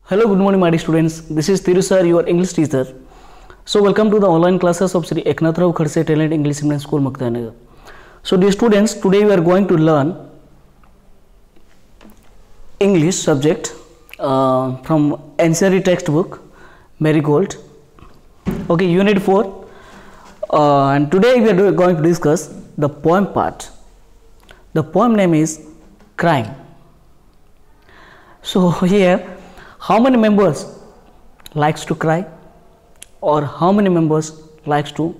Hello, good morning, my dear students. This is Thiru sir, your English teacher. So, welcome to the online classes of Sri Eknath Rao Khadse Talent English Medium School, Muktanagar. So, dear students, today we are going to learn English subject from NCERT textbook Marigold. Okay, Unit 4. And today we are going to discuss the poem part. The poem name is Crying. So, here, how many members likes to cry or how many members likes to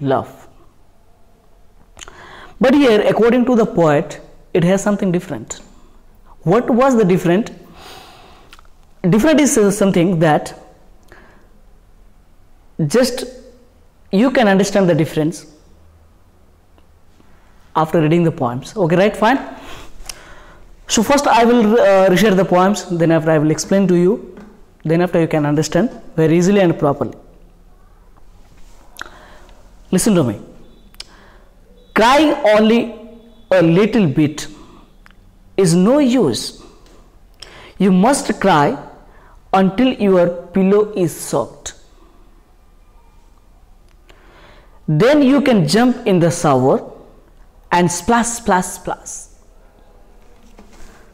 laugh? But here, according to the poet, it has something different. What was the different? Different is something that just you can understand the difference after reading the poems. Okay, right? Fine. So first I will reshare the poems, then after I will explain to you, then after you can understand very easily and properly. Listen to me. Crying only a little bit is no use. You must cry until your pillow is soaked. Then you can jump in the shower and splash, splash, splash.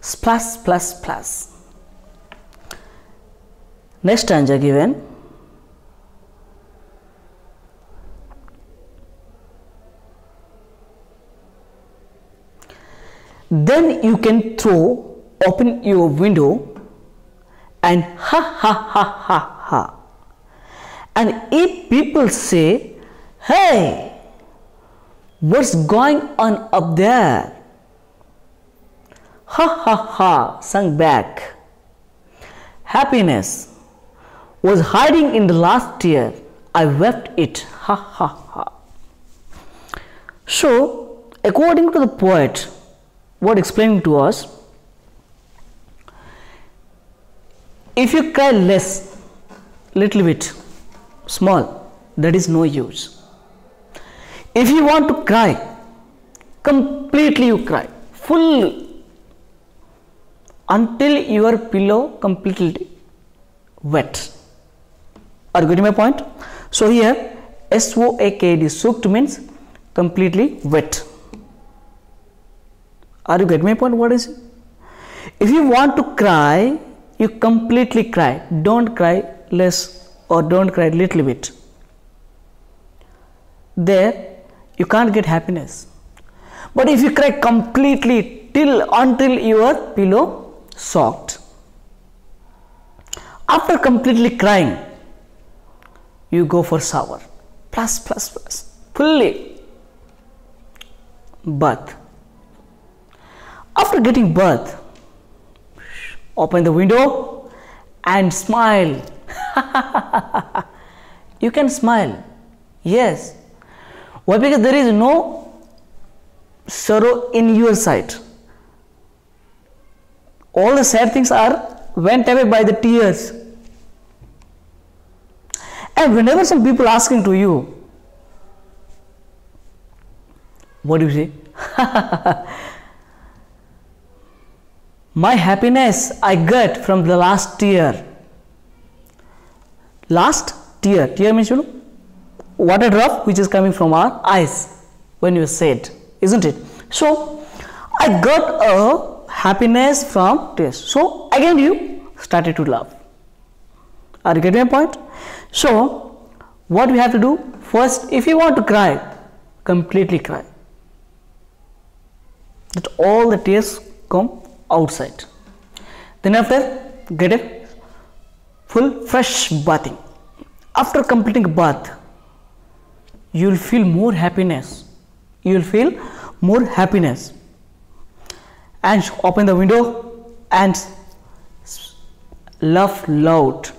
Splash, splash, splash. Next stanza given. Then you can open your window and ha ha ha ha ha. And if people say, hey, what's going on up there? Ha ha ha, sung back. Happiness was hiding in the last tear. I wept it. Ha ha ha. So, according to the poet, what explaining to us, if you cry less, little bit, small, that is no use. If you want to cry, completely you cry, full, until your pillow completely wet. Are you getting my point? So here SOAKD, soaked means completely wet. Are you getting my point? What is it? If you want to cry, you completely cry. Don't cry less or don't cry little bit. There you can't get happiness. But if you cry completely until your pillow soaked, after completely crying, you go for shower, plus, fully bath. After getting bath, open the window and smile. You can smile, yes. Why? Because there is no sorrow in your sight. All the sad things went away by the tears. And whenever some people asking to you, what do you say? My happiness I get from the last tear. Last tear. Tear means, you know, water drop which is coming from our eyes when you said, isn't it? So, I got a happiness from tears. So, again you started to laugh. Are you getting my point? So, what we have to do? First, if you want to cry, completely cry. That all the tears come outside. Then after, get a full fresh bathing. After completing bath, you will feel more happiness. You will feel more happiness. And open the window and laugh loud.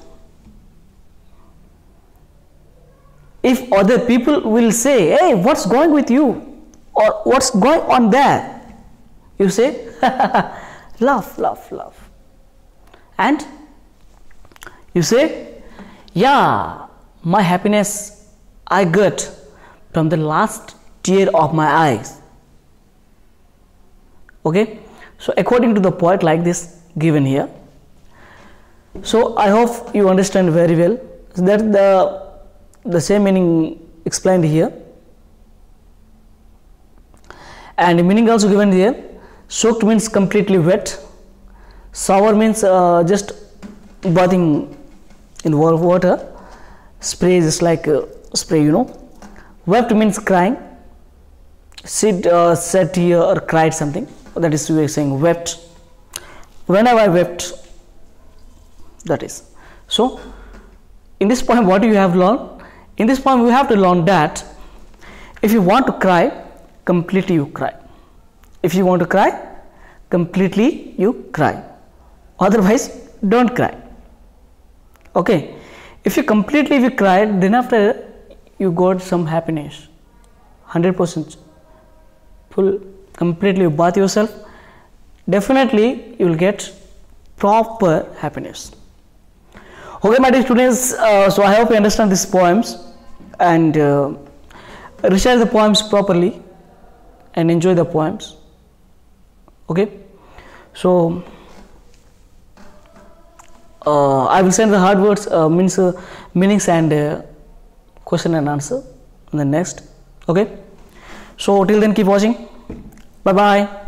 If other people will say, hey, what's going with you? Or what's going on there? You say, laugh, laugh, laugh. And you say, yeah, my happiness I got from the last tear of my eyes. Okay. So according to the poet, like this given here, So I hope you understand very well. That the same meaning explained here, and the meaning also given here. Soaked means completely wet. Shower means just bathing in water. Spray is like spray, you know. Wept means crying. Said here or cried something. That is, we are saying wept. Whenever I wept. That is. So in this poem, what you have learned? In this poem, we have to learn that if you want to cry, completely you cry. If you want to cry, completely you cry. Otherwise, don't cry. Okay. If you completely cried, then after you got some happiness. 100% full, completely you bath yourself. Definitely you will get proper happiness. Okay, my dear students, so I hope you understand these poems and recite the poems properly and enjoy the poems. Okay, so I will send the hard words, meanings and question and answer in the next. Okay, so till then keep watching. Bye bye.